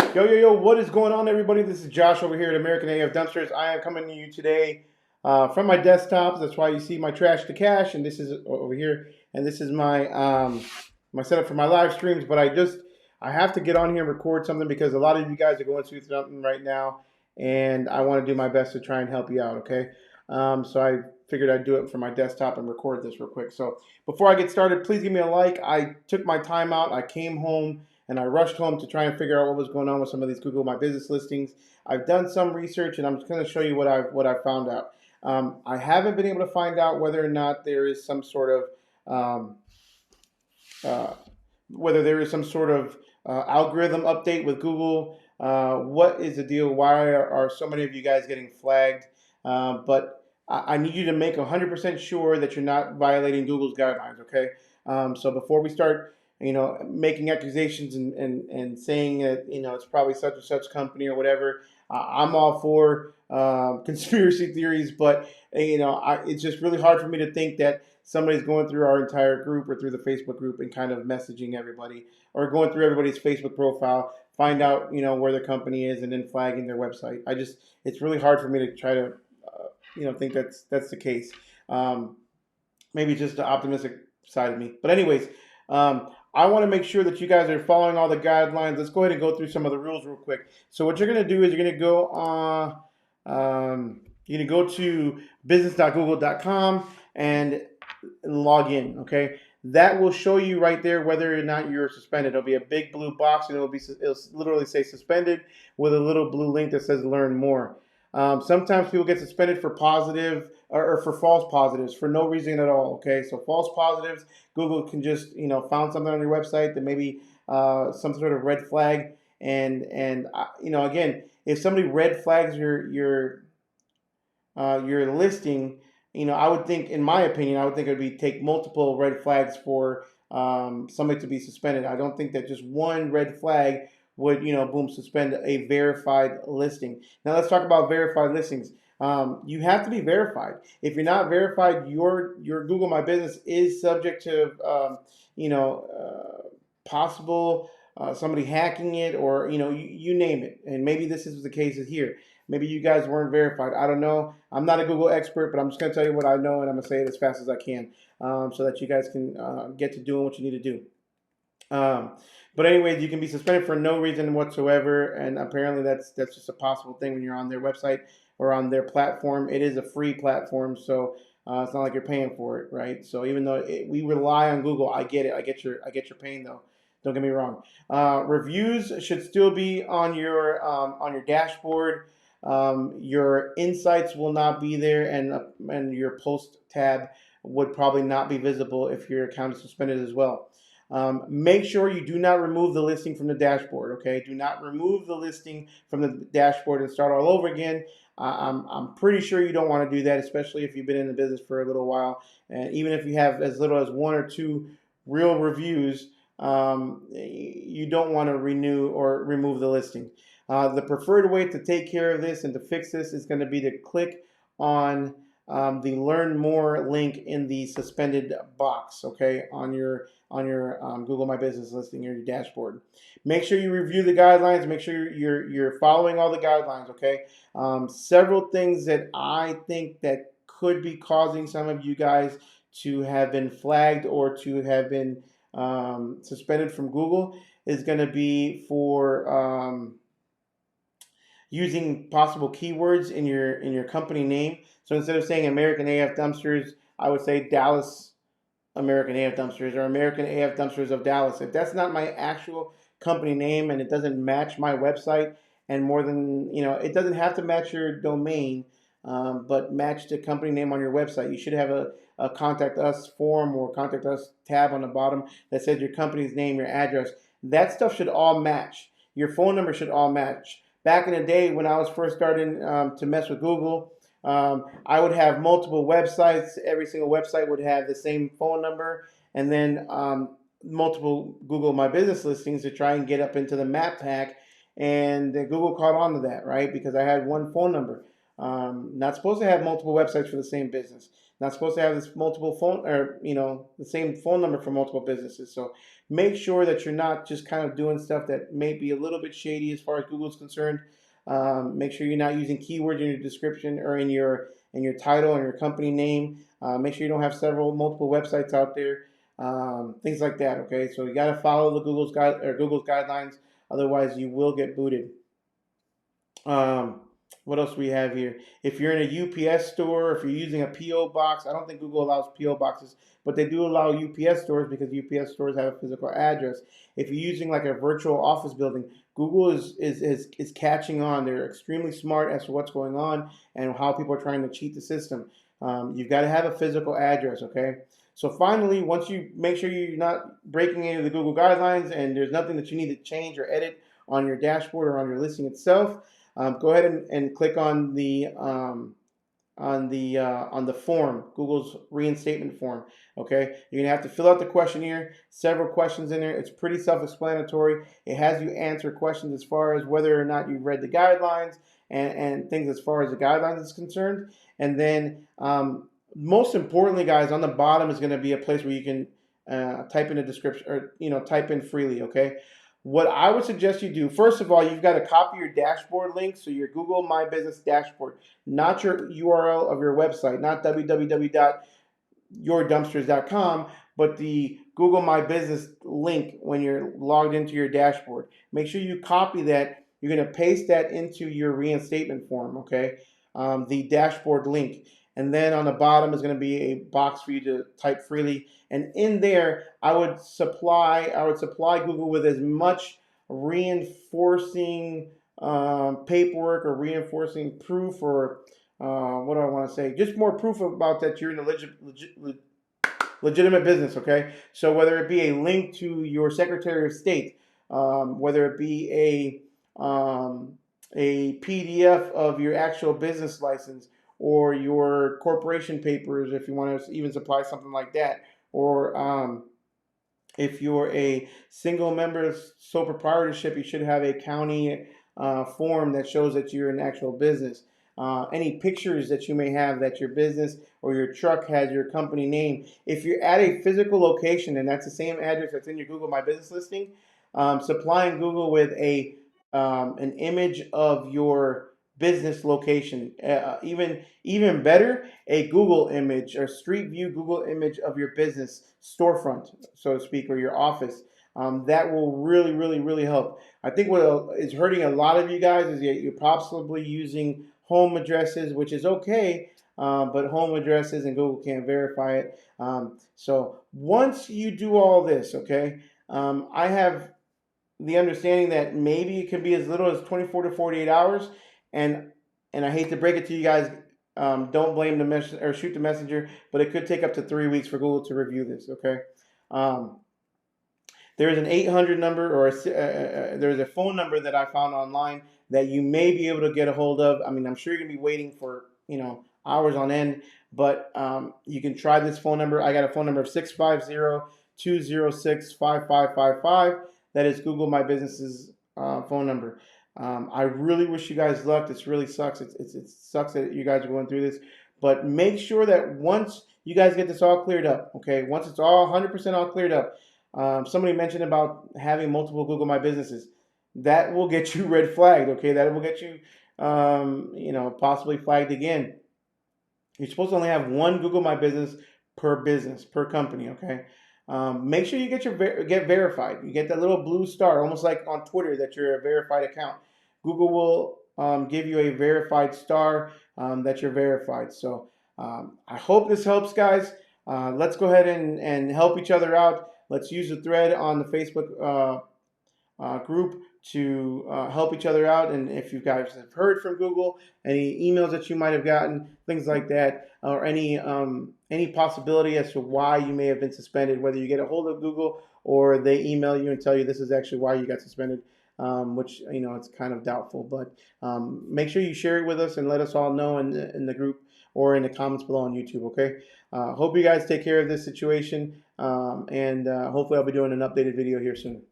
Yo, what is going on, everybody? This is Josh over here at American AF Dumpsters. I am coming to you today from my desktop. That's why you see my trash to cash, and this is over here, and this is my setup for my live streams. But I have to get on here and record something because a lot of you guys are going through something right now, and I want to do my best to try and help you out. Okay, so I figured I'd do it from my desktop and record this real quick. So before I get started, please give me a like. I took my time out. I came home and I rushed home to try and figure out what was going on with some of these Google My Business listings. I've done some research, and I'm just going to show you what I found out. I haven't been able to find out whether or not there is some sort of uh, algorithm update with Google. What is the deal? Why are so many of you guys getting flagged? But I need you to make 100% sure that you're not violating Google's guidelines. Okay. So before we start, making accusations and saying that, it's probably such and such company or whatever. I'm all for conspiracy theories, but it's just really hard for me to think that somebody's going through our entire group or through the Facebook group and kind of messaging everybody or going through everybody's Facebook profile, find out, where their company is and then flagging their website. It's really hard for me to try to, think that's the case. Maybe just the optimistic side of me. But anyways, I want to make sure that you guys are following all the guidelines. Let's go ahead and go through some of the rules real quick. So what you're going to do is you're going to go to business.google.com and log in. Okay, that will show you right there whether or not you're suspended. It'll be a big blue box, and it'll literally say suspended with a little blue link that says learn more. Sometimes people get suspended for positive or for false positives for no reason at all. Okay, so false positives, Google can just found something on your website that maybe some sort of red flag, and again, if somebody red flags your listing, I would think, in my opinion, I would think it would be take multiple red flags for somebody to be suspended. I don't think that just one red flag would, boom, suspend a verified listing. Now let's talk about verified listings. You have to be verified. If you're not verified, your Google My Business is subject to, possible somebody hacking it, or you name it. And maybe this is the case here. Maybe you guys weren't verified. I don't know. I'm not a Google expert, but I'm just going to tell you what I know, and I'm going to say it as fast as I can, so that you guys can get to doing what you need to do. But anyways, you can be suspended for no reason whatsoever, and apparently that's just a possible thing when you're on their website or on their platform. It is a free platform, so it's not like you're paying for it, right? So even though we rely on Google, I get it. I get your pain, though. Don't get me wrong. Reviews should still be on your dashboard. Your insights will not be there, and your post tab would probably not be visible if your account is suspended as well. Make sure you do not remove the listing from the dashboard. Okay, do not remove the listing from the dashboard and start all over again. I'm pretty sure you don't want to do that, especially if you've been in the business for a little while, and even if you have as little as 1 or 2 real reviews. You don't want to renew or remove the listing. The preferred way to take care of this and to fix this is going to be to click on the Learn More link in the suspended box, okay, on your Google My Business listing or your dashboard. Make sure you review the guidelines. Make sure you're following all the guidelines, okay. Several things that I think that could be causing some of you guys to have been flagged or to have been suspended from Google is going to be for using possible keywords in your company name. So instead of saying American AF Dumpsters, I would say Dallas American AF Dumpsters or American AF Dumpsters of Dallas. If that's not my actual company name and it doesn't match my website, and more than, it doesn't have to match your domain, but match the company name on your website. You should have a contact us form or contact us tab on the bottom that says your company's name, your address. That stuff should all match. Your phone number should all match. Back in the day when I was first starting to mess with Google, I would have multiple websites. Every single website would have the same phone number, and then multiple Google My Business listings to try and get up into the map hack. And Google caught on to that, right? Because I had one phone number. Not supposed to have multiple websites for the same business. Not supposed to have this multiple phone, or the same phone number for multiple businesses. So make sure that you're not just kind of doing stuff that may be a little bit shady as far as Google's concerned. Make sure you're not using keywords in your description or in your title and your company name. Make sure you don't have multiple websites out there. Things like that. Okay, so you got to follow the Google's guidelines, otherwise you will get booted. What else we have here? If you're in a UPS store, if you're using a PO box, I don't think Google allows PO boxes, but they do allow UPS stores because UPS stores have a physical address. If you're using like a virtual office building, Google is catching on. They're extremely smart as to what's going on and how people are trying to cheat the system. You've got to have a physical address, okay? So finally, once you make sure you're not breaking any of the Google guidelines and there's nothing that you need to change or edit on your dashboard or on your listing itself, go ahead and click on the form, Google's reinstatement form. Okay, you're gonna have to fill out the questionnaire. Several questions in there. It's pretty self-explanatory. It has you answer questions as far as whether or not you've read the guidelines and things as far as the guidelines is concerned. And then most importantly, guys, on the bottom is going to be a place where you can type in a description or type in freely. Okay. What I would suggest you do, first of all, you've got to copy your dashboard link, so your Google My Business dashboard, not your URL of your website, not www.yourdumpsters.com, but the Google My Business link when you're logged into your dashboard. Make sure you copy that. You're going to paste that into your reinstatement form, okay? The dashboard link. And then on the bottom is going to be a box for you to type freely. And in there, I would supply Google with as much reinforcing paperwork or reinforcing proof, or what do I want to say? Just more proof about that you're in a legitimate business, okay? So whether it be a link to your Secretary of State, whether it be a PDF of your actual business license, or your corporation papers, if you want to even supply something like that, or if you're a single member sole proprietorship, you should have a county form that shows that you're an actual business. Any pictures that you may have that your business or your truck has your company name. If you're at a physical location and that's the same address that's in your Google My Business listing, supplying Google with an image of your business location, even better, a Google image or Street View Google image of your business storefront, so to speak, or your office. That will really help. I think what is hurting a lot of you guys is that you're possibly using home addresses, which is okay, but home addresses and Google can't verify it. So once you do all this, okay, I have the understanding that maybe it can be as little as 24 to 48 hours. And I hate to break it to you guys, don't blame the messenger or shoot the messenger, but it could take up to 3 weeks for Google to review this. Okay, there is an 800 number, or there's a phone number that I found online that you may be able to get a hold of. I mean, I'm sure you're gonna be waiting for hours on end, but you can try this phone number. I got a phone number of 650-206-5555. That is Google My Business's phone number. I really wish you guys luck. This really sucks. It sucks that you guys are going through this, but make sure that once you guys get this all cleared up, okay, once it's all 100% all cleared up, somebody mentioned about having multiple Google My Businesses. That will get you red flagged, okay? That will get you, possibly flagged again. You're supposed to only have one Google My Business, per company, okay? Make sure you get verified. You get that little blue star, almost like on Twitter that you're a verified account. Google will give you a verified star that you're verified. So I hope this helps, guys. Let's go ahead and help each other out. Let's use the thread on the Facebook group to help each other out. And if you guys have heard from Google, any emails that you might have gotten, things like that, or any possibility as to why you may have been suspended, whether you get a hold of Google or they email you and tell you this is actually why you got suspended, which it's kind of doubtful. But make sure you share it with us and let us all know in the group or in the comments below on YouTube. Okay. Hope you guys take care of this situation, and hopefully I'll be doing an updated video here soon.